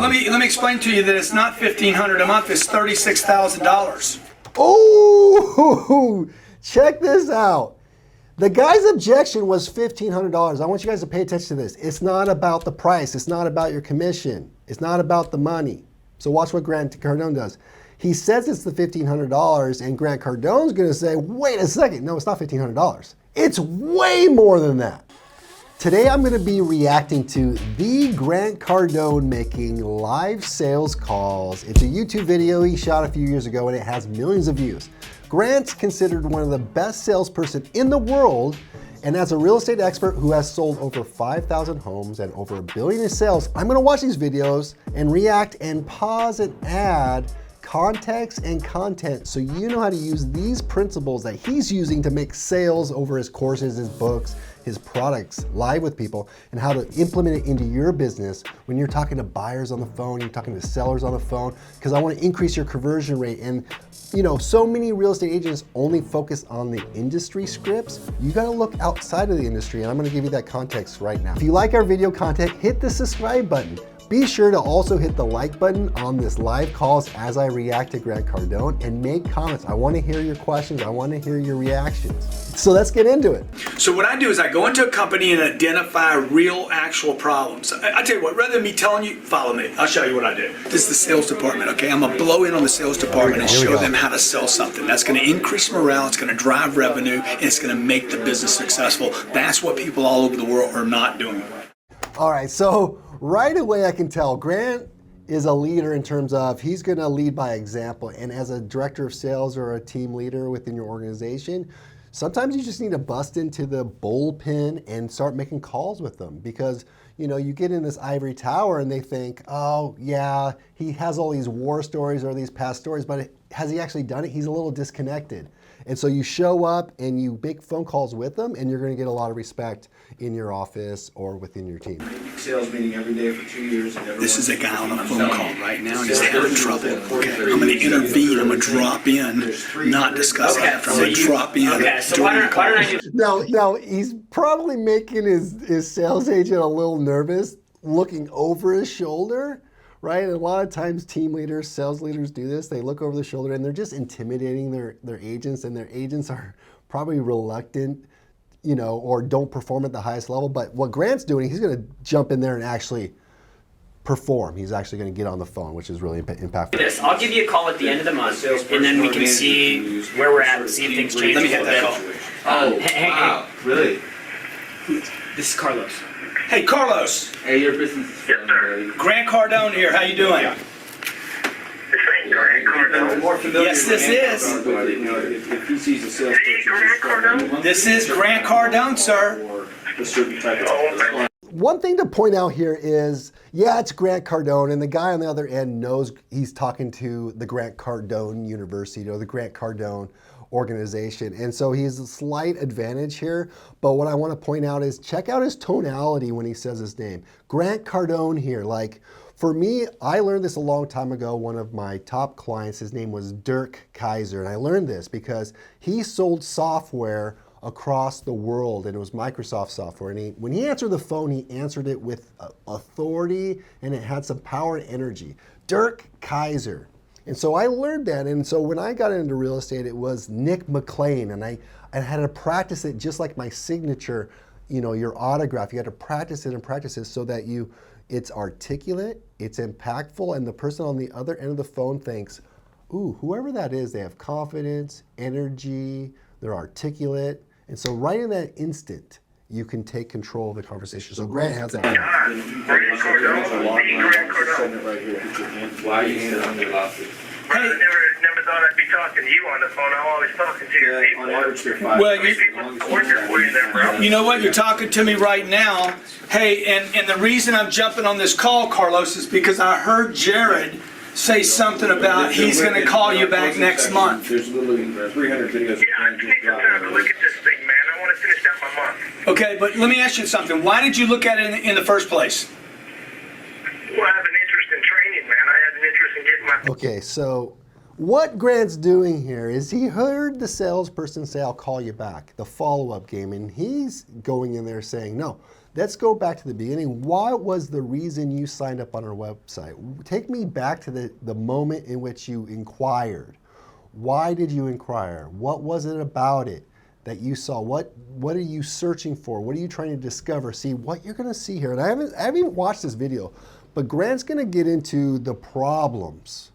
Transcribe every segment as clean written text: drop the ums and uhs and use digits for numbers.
let me explain to you that it's not $1,500 a month. It's $36,000. Oh, check this out. The guy's objection was $1,500. I want you guys to pay attention to this. It's not about the price. It's not about your commission. It's not about the money. So watch what Grant Cardone does. He says it's the $1,500, and Grant Cardone's going to say, wait a second. No, it's not $1,500. It's way more than that. Today, I'm going to be reacting to the Grant Cardone making live sales calls. It's a YouTube video he shot a few years ago, and it has millions of views. Grant's considered one of the best salesperson in the world, and as a real estate expert who has sold over 5,000 homes and over $1 billion in sales, I'm gonna watch these videos and react and pause and add context and content so you know how to use these principles that he's using to make sales over his courses, his books, his products live with people, and how to implement it into your business when you're talking to buyers on the phone, you're talking to sellers on the phone, because I want to increase your conversion rate. And you know, so many real estate agents only focus on the industry scripts. You got to look outside of the industry, and I'm going to give you that context right now. If you like our video content, hit the subscribe button. Be sure to also hit the like button on this live calls as I react to Grant Cardone, and make comments. I want to hear your questions. I want to hear your reactions. So let's get into it. So what I do is I go into a company and identify real, actual problems. I tell you what, rather than me telling you, follow me. I'll show you what I do. This is the sales department, okay? I'm gonna blow in on the sales department and show them how to sell something. That's gonna increase morale, it's gonna drive revenue, and it's gonna make the business successful. That's what people all over the world are not doing. All right, so right away I can tell Grant is a leader in terms of he's gonna lead by example. And as a director of sales or a team leader within your organization, sometimes you just need to bust into the bullpen and start making calls with them, because you know, you get in this ivory tower and they think, oh yeah, he has all these war stories or these past stories, but has he actually done it? He's a little disconnected. And so you show up and you make phone calls with them, and you're going to get a lot of respect in your office or within your team. Sales meeting every day for 2 years. This is a guy on a phone call right now, and he's having trouble. Okay. I'm going to intervene. I'm going to drop in, not discuss after. I'm going to drop in. Okay, so why don't I do... Now, he's probably making his sales agent a little nervous, looking over his shoulder. Right? And a lot of times team leaders, sales leaders do this. They look over the shoulder and they're just intimidating their agents, and their agents are probably reluctant, you know, or don't perform at the highest level. But what Grant's doing, he's going to jump in there and actually perform. He's actually going to get on the phone, which is really impactful. I'll give you a call at the end of the month, and then we can see where we're at and see if things change. Let me get that call. Wow, really? This is Carlos. Hey, Carlos. Hey, your business is sir. Grant Cardone here. How you doing? This ain't Grant Cardone. more familiar. Yes, this is. But, you know, if he sees a Is salesperson, Grant Cardone? This is Grant Cardone, sir. or a certain type of Oh, One thing to point out here is, yeah, it's Grant Cardone, and the guy on the other end knows he's talking to the Grant Cardone University or the Grant Cardone organization. And so he's a slight advantage here. But what I want to point out is check out his tonality when he says his name. Grant Cardone here. Like, for me, I learned this a long time ago. One of my top clients, his name was Dirk Kaiser. And I learned this because he sold software across the world, and it was Microsoft software. And when he answered the phone, he answered it with authority, and it had some power and energy. Dirk Kaiser. And so I learned that. And so when I got into real estate, it was Nick McLean, and I had to practice it just like my signature, you know, your autograph. You had to practice it so that it's articulate, it's impactful, and the person on the other end of the phone thinks, ooh, whoever that is, they have confidence, energy, they're articulate. And so right in that instant, you can take control of the conversation. So Grant has that. Grant Cardone. Me, Grant Cardone. right here. Why are you standing on your lawsuit? I never thought I'd be talking to you on the phone. I'm always talking to your people. On average, they're 5. Well, Working for you there, bro. You know what? You're talking to me right now. Hey, and the reason I'm jumping on this call, Carlos, is because I heard Jared say something about he's going to call you back next month. There's literally 300 videos. Yeah, I just need some time to look at this thing, man. I want to finish out my month. Okay, but let me ask you something. Why did you look at it in the first place? Well, I have an interest in training, man. I had an interest in getting my... Okay, so what Grant's doing here is he heard the salesperson say, I'll call you back, the follow-up game, and he's going in there saying, no, let's go back to the beginning. What was the reason you signed up on our website? Take me back to the moment in which you inquired. Why did you inquire? What was it about it that you saw? What are you searching for? What are you trying to discover? See, what you're going to see here, and I haven't even watched this video, but Grant's going to get into the problems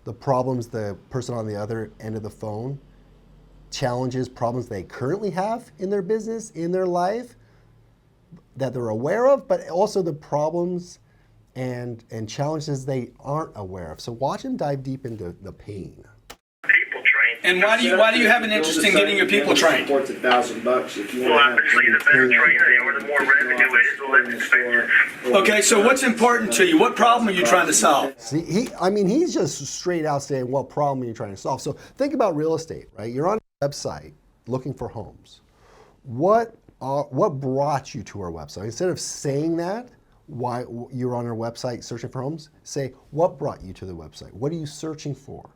the person on the other end of the phone, challenges, problems they currently have in their business, in their life, that they're aware of, but also the problems and challenges they aren't aware of. So watch him dive deep into the pain. People trained. And why do you have an interest in getting your people trained? Support's $1,000 if you Well, want to obviously, the better trainer they are, the more revenue it is, the less expensive. Okay, so what's important to you? What problem are you trying to solve? See, he's just straight out saying what problem are you trying to solve. So think about real estate, right? You're on a website looking for homes. What brought you to our website? Instead of saying that, why you're on our website searching for homes, say what brought you to the website? What are you searching for?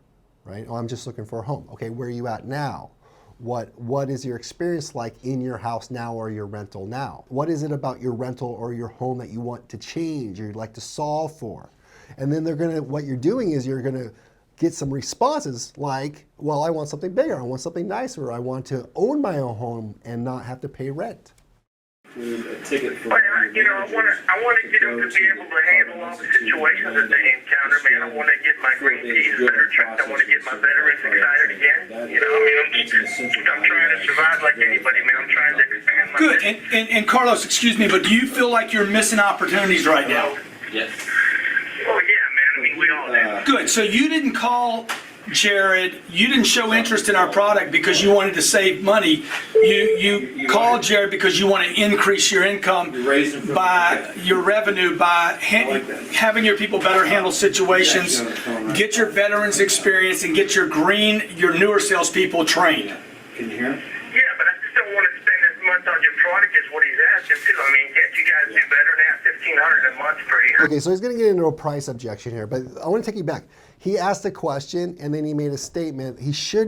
Right? Oh, I'm just looking for a home. Okay, where are you at now? What is your experience like in your house now or your rental now? What is it about your rental or your home that you want to change or you'd like to solve for? And then what you're doing is you're gonna get some responses like, well, I want something bigger, I want something nicer, I want to own my own home and not have to pay rent. We need a ticket for But, I want to get them to be able to handle all the situations that they encounter, man. I want to get my green teas better checked. I want to get my veterans excited again. You know, I'm trying to survive like anybody, man. I'm trying to expand my Good. And Carlos, excuse me, but do you feel like you're missing opportunities right now? Yes. Oh, yeah, man. I mean, we all do. Good. So you didn't call Jared, you didn't show interest in our product because you wanted to save money. You called Jared because you want to increase your income by your revenue by having your people better handle situations, get your veterans experience, and get your newer salespeople trained. Can you hear him? Yeah, but I just don't want to spend as much on your product as what he's asking, too. I mean, can't you guys do better than that? $1,500 a month for you. Okay, so he's going to get into a price objection here, but I want to take you back. He asked a question and then he made a statement.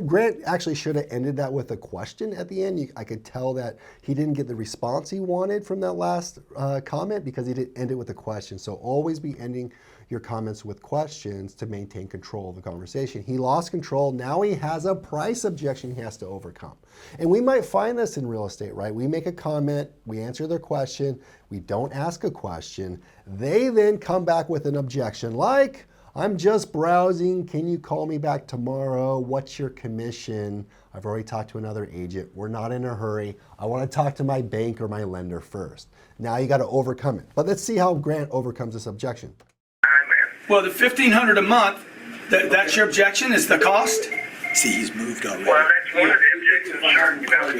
Grant actually should have ended that with a question at the end. I could tell that he didn't get the response he wanted from that last comment because he didn't end it with a question. So always be ending your comments with questions to maintain control of the conversation. He lost control. Now he has a price objection he has to overcome. And we might find this in real estate, right? We make a comment, we answer their question, we don't ask a question. They then come back with an objection like, I'm just browsing. Can you call me back tomorrow? What's your commission? I've already talked to another agent. We're not in a hurry. I want to talk to my bank or my lender first. Now you got to overcome it. But let's see how Grant overcomes this objection. Well, the $1,500 a month, that's your objection, is the cost? See, he's moved already. Well, that's one of the objectives.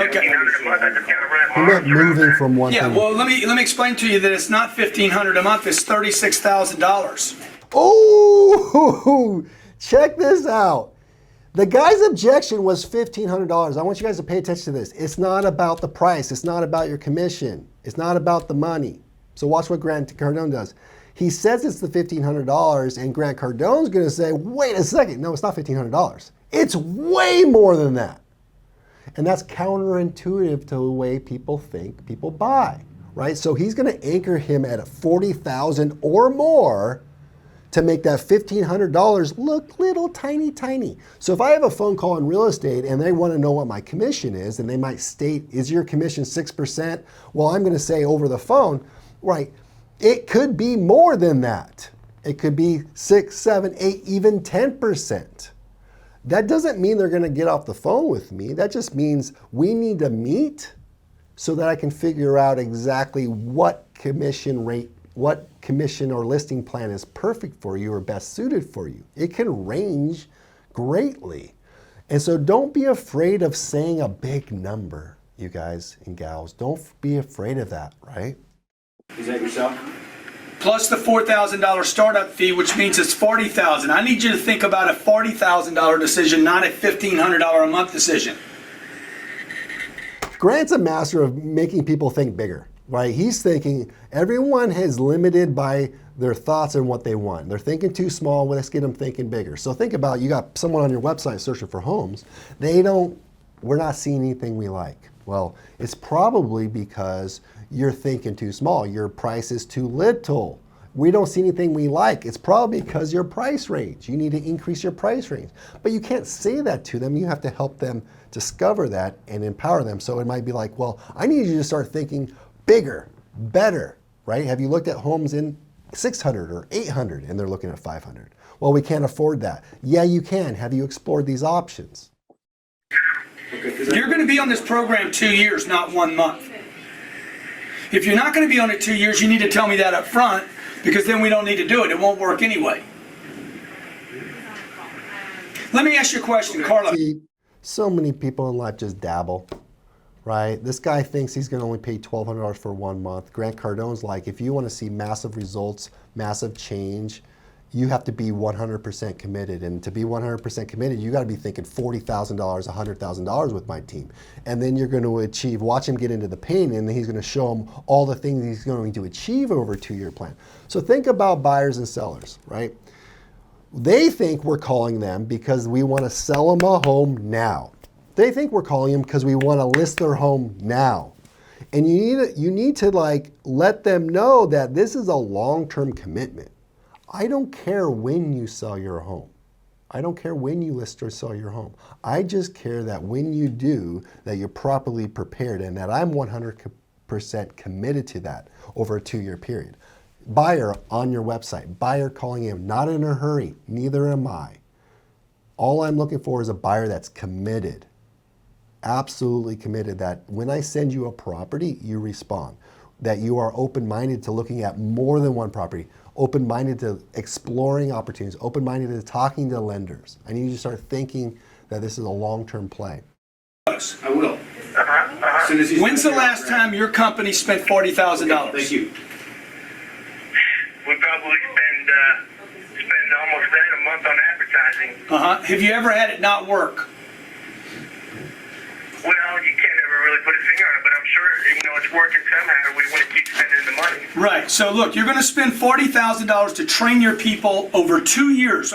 Okay. $1,500 a month, that's kind of right. He meant moving from one Yeah, thing. well, let me explain to you that it's not $1,500 a month, it's $36,000. Oh, check this out. The guy's objection was $1,500. I want you guys to pay attention to this. It's not about the price. It's not about your commission. It's not about the money. So watch what Grant Cardone does. He says it's the $1,500 and Grant Cardone's going to say, wait a second. No, it's not $1,500. It's way more than that. And that's counterintuitive to the way people think people buy, right? So he's going to anchor him at a $40,000 or more to make that $1,500 look little tiny. So if I have a phone call in real estate and they want to know what my commission is, and they might state, is your commission 6%? Well, I'm going to say over the phone, right, it could be more than that. It could be 6, 7, 8, even 10%. That doesn't mean they're going to get off the phone with me. That just means we need to meet so that I can figure out exactly what commission rate, what commission or listing plan is perfect for you or best suited for you. It can range greatly. And so don't be afraid of saying a big number, you guys and gals. Don't be afraid of that, right? Is that yourself? Plus the $4,000 startup fee, which means it's $40,000. I need you to think about a $40,000 decision, not a $1,500 a month decision. Grant's a master of making people think bigger, right? He's thinking everyone is limited by their thoughts and what they want. They're thinking too small, well, let's get them thinking bigger. So think about, you got someone on your website searching for homes. We're not seeing anything we like. Well, it's probably because you're thinking too small. Your price is too little. We don't see anything we like. It's probably because your price range. You need to increase your price range. But you can't say that to them. You have to help them discover that and empower them. So it might be like, well, I need you to start thinking bigger, better, right? Have you looked at homes in 600 or 800 and they're looking at 500? Well, we can't afford that. Yeah, you can. Have you explored these options? You're going to be on this program 2 years, not 1 month. If you're not going to be on it 2 years, you need to tell me that up front, because then we don't need to do it. It won't work anyway. Let me ask you a question, Carla. See, so many people in life just dabble, right? This guy thinks he's going to only pay $1,200 for 1 month. Grant Cardone's like, if you want to see massive results, massive change, you have to be 100% committed. And to be 100% committed, you got to be thinking $40,000, $100,000 with my team. And then you're going to achieve, watch him get into the pain, and then he's going to show him all the things he's going to achieve over a 2-year plan. So think about buyers and sellers, right? They think we're calling them because we want to sell them a home now. They think we're calling them because we want to list their home now. And you need to like let them know that this is a long-term commitment. I don't care when you sell your home. I don't care when you list or sell your home. I just care that when you do, that you're properly prepared and that I'm 100% committed to that over a 2-year period. Buyer on your website, buyer calling in, not in a hurry, neither am I. All I'm looking for is a buyer that's committed, absolutely committed, that when I send you a property, you respond, that you are open-minded to looking at more than one property, open-minded to exploring opportunities, open-minded to talking to lenders. I need you to start thinking that this is a long-term play. I will. As soon as he's When's the last time your company spent $40,000? Thank you. We probably spend almost that a month on advertising. Have you ever had it not work? Well, you can't ever really put a finger on it, but I'm sure it's working somehow. We want to keep spending the money. Right. So look, you're going to spend $40,000 to train your people over 2 years,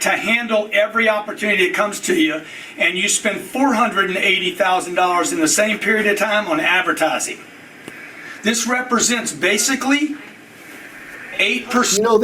to handle every opportunity that comes to you, and you spend $480,000 in the same period of time on advertising. This represents basically 8%. You know,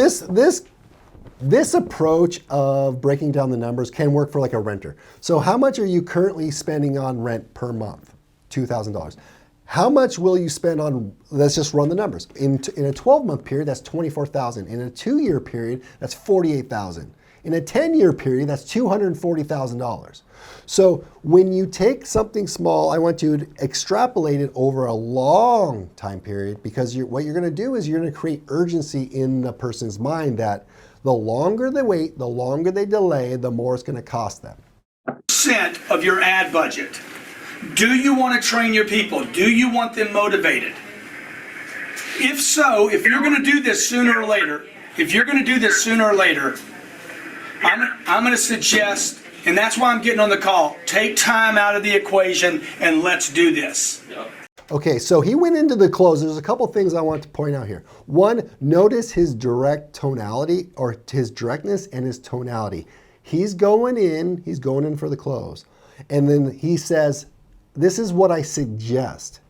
this approach of breaking down the numbers can work for like a renter. So how much are you currently spending on rent per month? $2,000. How much will you spend on, let's just run the numbers. In a 12-month period, that's $24,000. In a 2-year period, that's $48,000. In a 10-year period, that's $240,000. So when you take something small, I want you to extrapolate it over a long time period, because what you're going to do is you're going to create urgency in the person's mind that the longer they wait, the longer they delay, the more it's going to cost them. Percent of your ad budget. Do you want to train your people? Do you want them motivated? If so, if you're going to do this sooner or later, I'm going to suggest, and that's why I'm getting on the call, take time out of the equation and let's do this. Okay, so he went into the close. There's a couple things I want to point out here. One, notice his direct tonality, or his directness and his tonality. He's going in for the close. And then he says, this is what I suggest,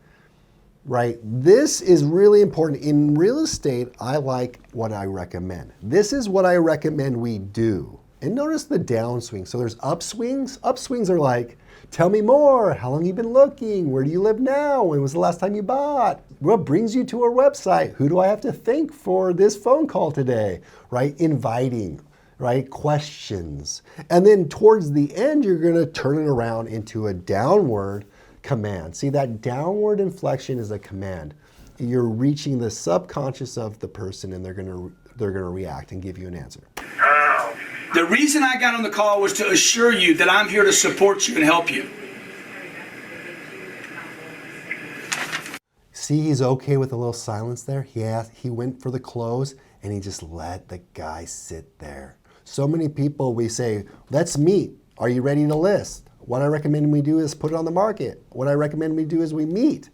right? This is really important. In real estate, I like what I recommend. This is what I recommend we do. And notice the downswing. So there's upswings. Upswings are like, tell me more. How long have you been looking? Where do you live now? When was the last time you bought? What brings you to our website? Who do I have to thank for this phone call today? Right? Inviting, right? Questions. And then towards the end, you're going to turn it around into a downward command. See, that downward inflection is a command. You're reaching the subconscious of the person, and they're going to react and give you an answer. The reason I got on the call was to assure you that I'm here to support you and help you. See, he's okay with a little silence there. He went for the close, and he just let the guy sit there. So many people, we say, let's meet. Are you ready to list? What I recommend we do is put it on the market. What I recommend we do is we meet.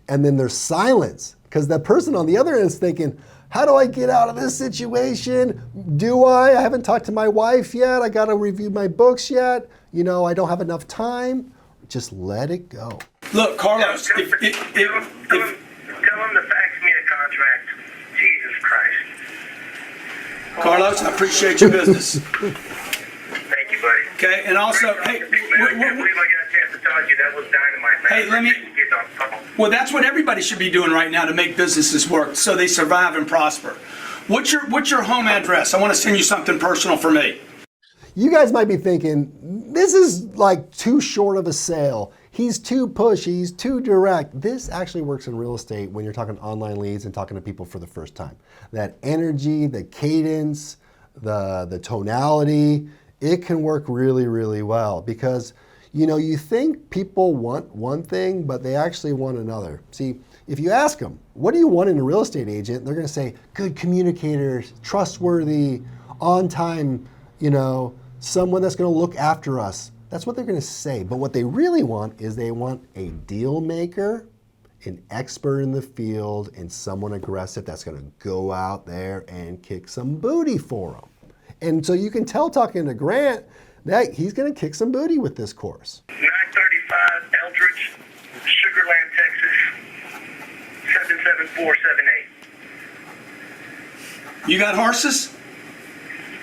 And then there's silence, because the person on the other end is thinking, how do I get out of this situation? I haven't talked to my wife yet. I got to review my books yet. I don't have enough time. Just let it go. Look, Carlos, Tell him to fax me a contract. Jesus Christ. Carlos, I appreciate your business. Thank you, buddy. Okay, and also, hey, I can't believe I got a chance to talk to you. That was dynamite, man. Hey, let me- Getting on the phone. well, that's what everybody should be doing right now to make businesses work so they survive and prosper. What's your home address? I want to send you something personal for me. You guys might be thinking, this is like too short of a sale. He's too pushy, he's too direct. This actually works in real estate when you're talking online leads and talking to people for the first time. That energy, the cadence, the tonality, it can work really, really well because you think people want one thing, but they actually want another. See, if you ask them, what do you want in a real estate agent? They're gonna say, good communicators, trustworthy, on time, someone that's gonna look after us. That's what they're gonna say. But what they really want is they want a deal maker, an expert in the field, and someone aggressive that's gonna go out there and kick some booty for them. And so you can tell talking to Grant that he's gonna kick some booty with this course. 935 Eldridge, Sugarland, Texas, 77478. You got horses?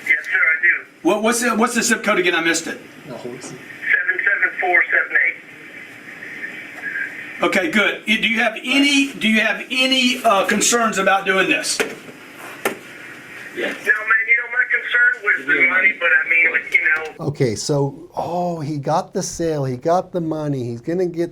Yes, sir, I do. What's the zip code again? I missed it. 77478. Okay, good. Do you have any concerns about doing this? No, man, my concern was the money, but I mean, Okay, so, he got the sale, he got the money,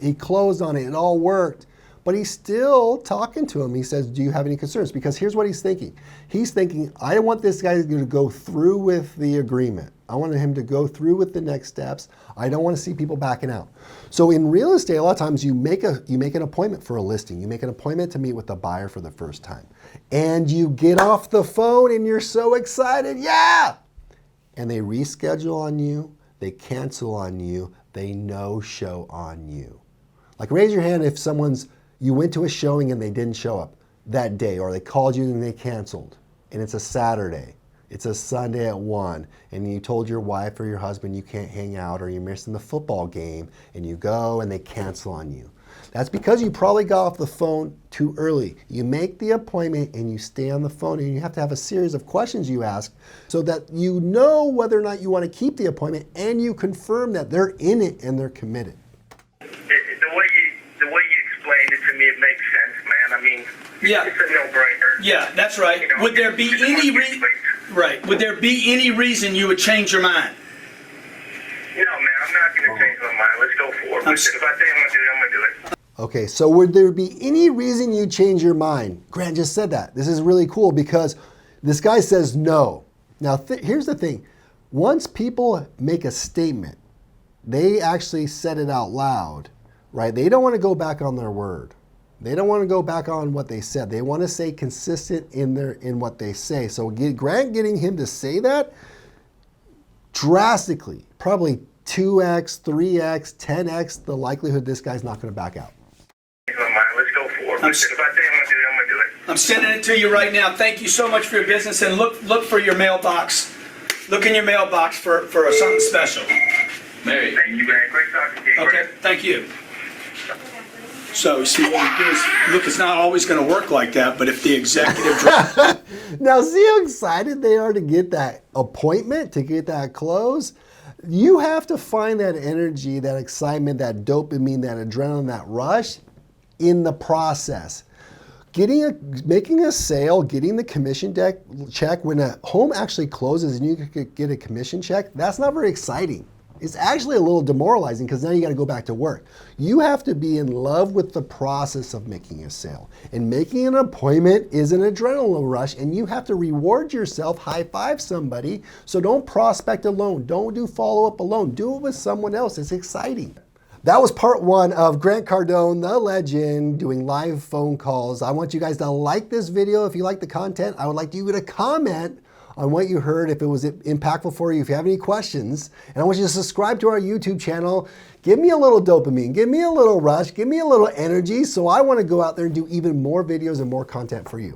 he closed on it, it all worked. But he's still talking to him. He says, do you have any concerns? Because here's what he's thinking. He's thinking, I want this guy to go through with the agreement. I want him to go through with the next steps. I don't want to see people backing out. So in real estate, a lot of times you make an appointment for a listing. You make an appointment to meet with the buyer for the first time. And you get off the phone and you're so excited, yeah! And they reschedule on you, they cancel on you, they no-show on you. Like raise your hand if you went to a showing and they didn't show up that day, or they called you and they canceled, and it's a Saturday, it's a Sunday at 1, and you told your wife or your husband you can't hang out or you're missing the football game, and you go and they cancel on you. That's because you probably got off the phone too early. You make the appointment and you stay on the phone, and you have to have a series of questions you ask so that you know whether or not you want to keep the appointment, and you confirm that they're in it and they're committed. The way you explained it to me, it makes sense, man. I mean, Yeah. it's a no-brainer. Yeah, that's right. Would there be any reason you would change your mind? No, man, I'm not going to change my mind. Let's go forward with it. If I say I'm going to do it, I'm going to do it. Okay, so would there be any reason you change your mind? Grant just said that. This is really cool because this guy says no. Now, here's the thing. Once people make a statement, they actually said it out loud, right? They don't want to go back on their word. They don't want to go back on what they said. They want to stay consistent in what they say. So Grant getting him to say that drastically, probably 2x, 3x, 10x the likelihood this guy's not going to back out. Let's go forward with it. If I say I'm going to do it, I'm going to do it. I'm sending it to you right now. Thank you so much for your business, and look for your mailbox. Look in your mailbox for something special. Mary. Thank you, man. Great talking to you. Okay, Grant. thank you. So, you see, what we do is, look, it's not always going to work like that, but if the executive... Now, see how excited they are to get that appointment, to get that close? You have to find that energy, that excitement, that dopamine, that adrenaline, that rush in the process. Making a sale, getting the commission check, when a home actually closes and you get a commission check, that's not very exciting. It's actually a little demoralizing because now you got to go back to work. You have to be in love with the process of making a sale. And making an appointment is an adrenaline rush, and you have to reward yourself, high five somebody. So don't prospect alone. Don't do follow-up alone. Do it with someone else. It's exciting. That was part 1 of Grant Cardone, the legend, doing live phone calls. I want you guys to like this video. If you like the content, I would like you to comment on what you heard, if it was impactful for you, if you have any questions. And I want you to subscribe to our YouTube channel. Give me a little dopamine, give me a little rush, give me a little energy, so I want to go out there and do even more videos and more content for you.